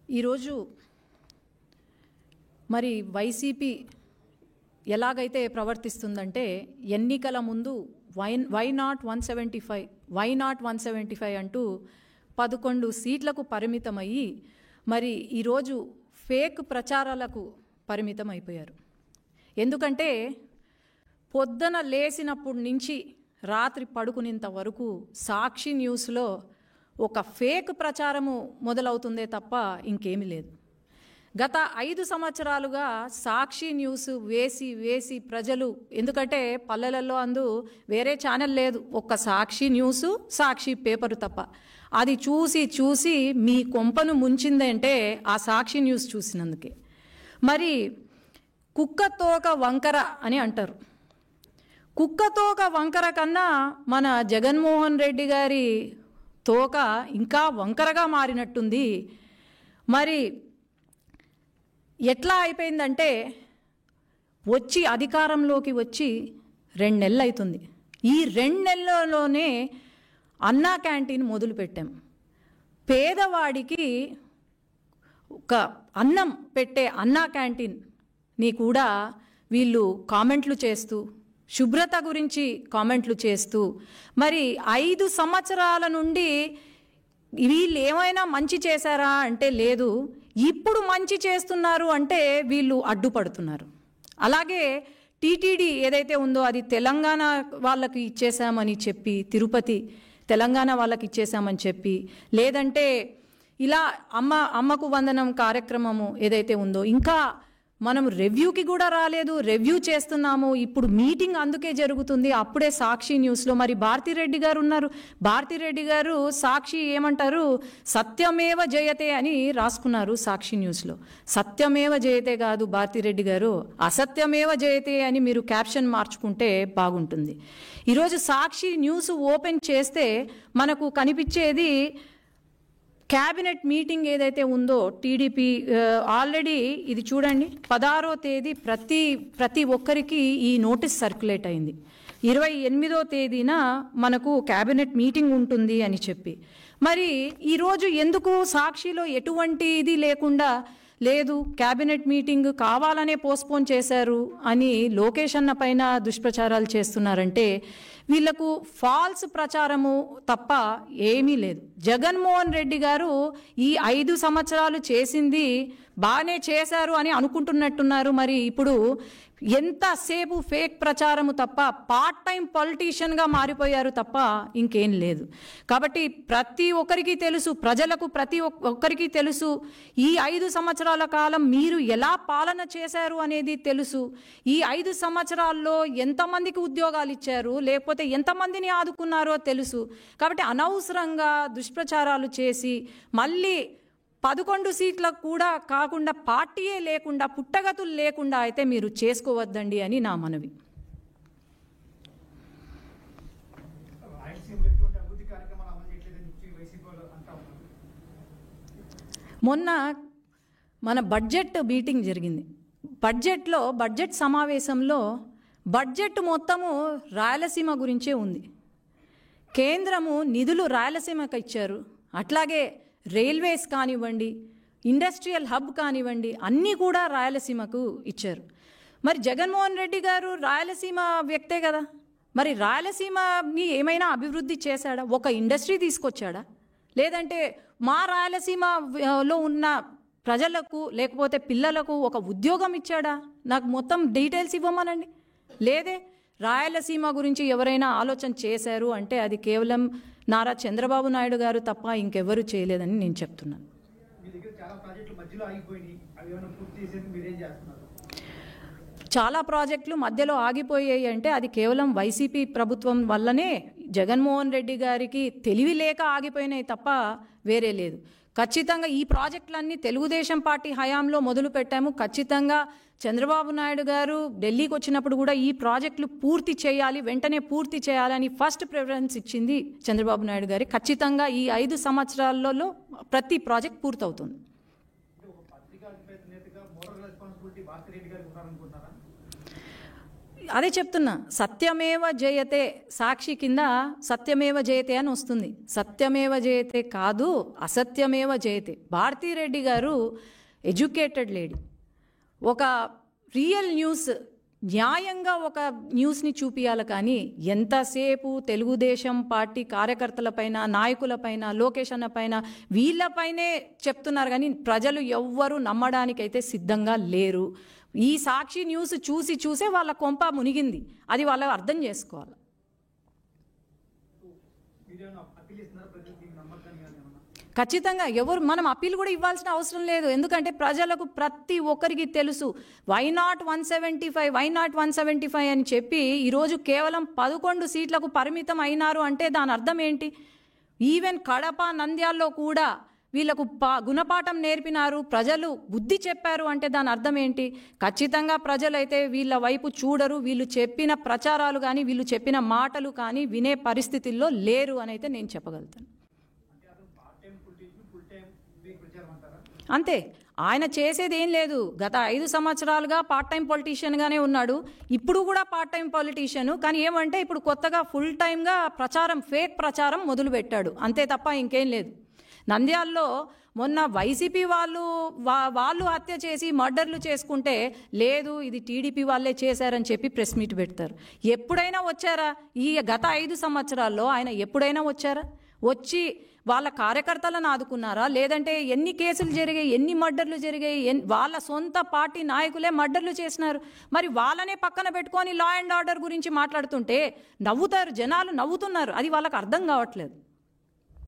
ఈరోజు మరి వైసీపీ ఎలాగైతే ప్రవర్తిస్తుందంటే ఎన్నికల ముందు వై నాట్ 175 అంటూ 11 సీట్లకు పరిమితమయ్యి మరి ఈరోజు ఫేక్ ప్రచారాలకు పరిమితం అయిపోయారు. ఎందుకంటే పొద్దున లేచినప్పటి నుంచి రాత్రి పడుకునేంత వరకు సాక్షి న్యూస్లో ఒక ఫేక్ ప్రచారము మొదలవుతుందే తప్ప ఇంకేమీ లేదు. గత 5 సంవత్సరాలుగా సాక్షి న్యూస్ వేసి ప్రజలు, ఎందుకంటే పల్లెలలో వేరే ఛానల్ లేదు, ఒక్క సాక్షి న్యూసు సాక్షి పేపరు తప్ప, అది చూసి మీ కొంపను ముంచిందంటే ఆ సాక్షి న్యూస్ చూసినందుకే. మరి కుక్కతోక వంకర అని అంటారు. కుక్కతోక వంకర కన్నా మన జగన్మోహన్ రెడ్డి గారి తోక ఇంకా వంకరగా మారినట్టుంది. మరి ఎట్లా అయిపోయిందంటే అధికారంలోకి వచ్చి 2 నెలలు అవుతుంది. ఈ 2 నెలల్లోనే అన్నా క్యాంటీన్ మొదలుపెట్టాం. పేదవాడికి ఒక అన్నం పెట్టే అన్నా క్యాంటీన్ని కూడా వీళ్ళు కామెంట్లు చేస్తూ, శుభ్రత గురించి కామెంట్లు చేస్తూ, మరి 5 సంవత్సరాల నుండి వీళ్ళు ఏమైనా మంచి చేశారా అంటే లేదు, ఇప్పుడు మంచి చేస్తున్నారు అంటే వీళ్ళు అడ్డుపడుతున్నారు. అలాగే టీటీడీ ఏదైతే ఉందో అది తెలంగాణ వాళ్ళకి ఇచ్చేసామని చెప్పి, తిరుపతి తెలంగాణ వాళ్ళకి ఇచ్చేసామని చెప్పి, లేదంటే ఇలా అమ్మకు వందనం కార్యక్రమము ఏదైతే ఉందో ఇంకా మనం రివ్యూకి కూడా రాలేదు, రివ్యూ చేస్తున్నాము. ఇప్పుడు మీటింగ్ అందుకే జరుగుతుంది. అప్పుడే సాక్షి న్యూస్లో మరి భారతిరెడ్డి గారు ఉన్నారు. భారతిరెడ్డి గారు సాక్షి ఏమంటారు, సత్యమేవ జయతే అని రాసుకున్నారు సాక్షి న్యూస్లో. సత్యమేవ జయతే కాదు భారతిరెడ్డి గారు, అసత్యమేవ జయతే అని మీరు క్యాప్షన్ మార్చుకుంటే బాగుంటుంది. ఈరోజు సాక్షి న్యూస్ ఓపెన్ చేస్తే మనకు కనిపించేది క్యాబినెట్ మీటింగ్ ఏదైతే ఉందో టీడీపీ ఆల్రెడీ ఇది చూడండి, 16వ తేదీ ప్రతి ఒక్కరికి ఈ నోటీస్ సర్క్యులేట్ అయింది. 28వ తేదీన మనకు క్యాబినెట్ మీటింగ్ ఉంటుంది అని చెప్పి, మరి ఈరోజు ఎందుకు సాక్షిలో ఎటువంటి ఇది లేకుండా లేదు, క్యాబినెట్ మీటింగ్ కావాలనే పోస్ట్పోన్ చేశారు అని లోకేష్ అన్న పైన దుష్ప్రచారాలు చేస్తున్నారంటే వీళ్లకు ఫాల్స్ ప్రచారము తప్ప ఏమీ లేదు. జగన్మోహన్ రెడ్డి గారు ఈ 5 సంవత్సరాలు చేసింది బాగానే చేశారు అని అనుకుంటున్నట్టున్నారు. మరి ఇప్పుడు ఎంతసేపు ఫేక్ ప్రచారము తప్ప, పార్ట్ టైం పొలిటీషియన్గా మారిపోయారు తప్ప ఇంకేం లేదు. కాబట్టి ప్రతి ఒక్కరికి తెలుసు, ప్రజలకు ప్రతి ఒక్కరికి తెలుసు, ఈ 5 సంవత్సరాల కాలం మీరు ఎలా పాలన చేశారు అనేది తెలుసు. ఈ 5 సంవత్సరాల్లో ఎంతమందికి ఉద్యోగాలు ఇచ్చారు, లేకపోతే ఎంతమందిని ఆదుకున్నారో తెలుసు. కాబట్టి అనవసరంగా దుష్ప్రచారాలు చేసి మళ్ళీ 11 సీట్లకు కూడా కాకుండా, పార్టీయే లేకుండా, పుట్టగతులు లేకుండా అయితే మీరు చేసుకోవద్దండి అని నా మనవి. మొన్న మన బడ్జెట్ మీటింగ్ జరిగింది. బడ్జెట్ సమావేశంలో బడ్జెట్ మొత్తము రాయలసీమ గురించే ఉంది. కేంద్రము నిధులు రాయలసీమకు ఇచ్చారు. అట్లాగే రైల్వేస్ కానివ్వండి, ఇండస్ట్రియల్ హబ్ కానివ్వండి, అన్నీ కూడా రాయలసీమకు ఇచ్చారు. మరి జగన్మోహన్ రెడ్డి గారు రాయలసీమ వ్యక్తే కదా, మరి రాయలసీమని ఏమైనా అభివృద్ధి చేశాడా? ఒక ఇండస్ట్రీ తీసుకొచ్చాడా? లేదంటే మా రాయలసీమలో ఉన్న ప్రజలకు లేకపోతే పిల్లలకు ఒక ఉద్యోగం ఇచ్చాడా? నాకు మొత్తం డీటెయిల్స్ ఇవ్వమనండి. లేదే. రాయలసీమ గురించి ఎవరైనా ఆలోచన చేశారు అంటే అది కేవలం నారా చంద్రబాబు నాయుడు గారు తప్ప ఇంకెవరు చేయలేదని నేను చెప్తున్నాను. చాలా ప్రాజెక్టులు మధ్యలో ఆగిపోయాయి అంటే అది కేవలం వైసీపీ ప్రభుత్వం వల్లనే, జగన్మోహన్ రెడ్డి గారికి తెలివి లేక ఆగిపోయినాయి తప్ప వేరే లేదు. ఖచ్చితంగా ఈ ప్రాజెక్టులన్నీ తెలుగుదేశం పార్టీ హయాంలో మొదలు పెట్టాము. ఖచ్చితంగా చంద్రబాబు నాయుడు గారు ఢిల్లీకి వచ్చినప్పుడు కూడా ఈ ప్రాజెక్టులు పూర్తి చేయాలి, వెంటనే పూర్తి చేయాలని ఫస్ట్ ప్రిఫరెన్స్ ఇచ్చింది చంద్రబాబు నాయుడు గారి. ఖచ్చితంగా ఈ 5 సంవత్సరాలలో ప్రతి ప్రాజెక్ట్ పూర్తవుతుంది. అదే చెప్తున్నా, సత్యమేవ జయతే, సాక్షి కింద సత్యమేవ జయతే అని వస్తుంది. సత్యమేవ జయతే కాదు, అసత్యమేవ జయతే. భారతీరెడ్డి గారు ఎడ్యుకేటెడ్ లేడీ. ఒక రియల్ న్యూస్, న్యాయంగా ఒక న్యూస్ని చూపియాలి. కానీ ఎంతసేపు తెలుగుదేశం పార్టీ కార్యకర్తలపైన, నాయకులపైన, లోకేష్ అన్న పైన, వీళ్ళపైనే చెప్తున్నారు. కానీ ప్రజలు ఎవ్వరూ నమ్మడానికైతే సిద్ధంగా లేరు. ఈ సాక్షి న్యూస్ చూసే వాళ్ళ కొంప మునిగింది. అది వాళ్ళు అర్థం చేసుకోవాలి. ఖచ్చితంగా మనం అప్పీల్ కూడా ఇవ్వాల్సిన అవసరం లేదు. ఎందుకంటే ప్రజలకు ప్రతి ఒక్కరికి తెలుసు. వై నాట్ 175 అని చెప్పి ఈరోజు కేవలం 11 సీట్లకు పరిమితం అయినారు అంటే దాని అర్థం ఏంటి? ఈవెన్ కడప, నంద్యాల్లో కూడా వీళ్ళకు గుణపాఠం నేర్పినారు, ప్రజలు బుద్ధి చెప్పారు అంటే దాని అర్థం ఏంటి? ఖచ్చితంగా ప్రజలైతే వీళ్ళ వైపు చూడరు. వీళ్ళు చెప్పిన ప్రచారాలు కానీ, వీళ్ళు చెప్పిన మాటలు కానీ వినే పరిస్థితుల్లో లేరు అని అయితే నేను చెప్పగలుగుతాను. అంతే, ఆయన చేసేది ఏం లేదు. గత 5 సంవత్సరాలుగా పార్ట్ టైం పొలిటీషియన్గానే ఉన్నాడు. ఇప్పుడు కూడా పార్ట్ టైం పొలిటీషియన్. కానీ ఏమంటే ఇప్పుడు కొత్తగా ఫుల్ టైమ్గా ఫేక్ ప్రచారం మొదలుపెట్టాడు. అంతే తప్ప ఇంకేం లేదు. నంద్యాల్లో మొన్న వైసీపీ వాళ్ళు హత్య చేసి మర్డర్లు చేసుకుంటే లేదు, ఇది టీడీపీ వాళ్ళే చేశారని చెప్పి ప్రెస్ మీట్ పెడతారు. ఎప్పుడైనా వచ్చారా? ఈ గత 5 సంవత్సరాల్లో ఆయన ఎప్పుడైనా వచ్చారా? వచ్చి వాళ్ళ కార్యకర్తలను ఆదుకున్నారా? లేదంటే ఎన్ని కేసులు జరిగాయి, ఎన్ని మర్డర్లు జరిగాయి? వాళ్ళ సొంత పార్టీ నాయకులే మర్డర్లు చేసినారు. మరి వాళ్ళనే పక్కన పెట్టుకొని లా అండ్ ఆర్డర్ గురించి మాట్లాడుతుంటే నవ్వుతారు, జనాలు నవ్వుతున్నారు. అది వాళ్ళకి అర్థం కావట్లేదు.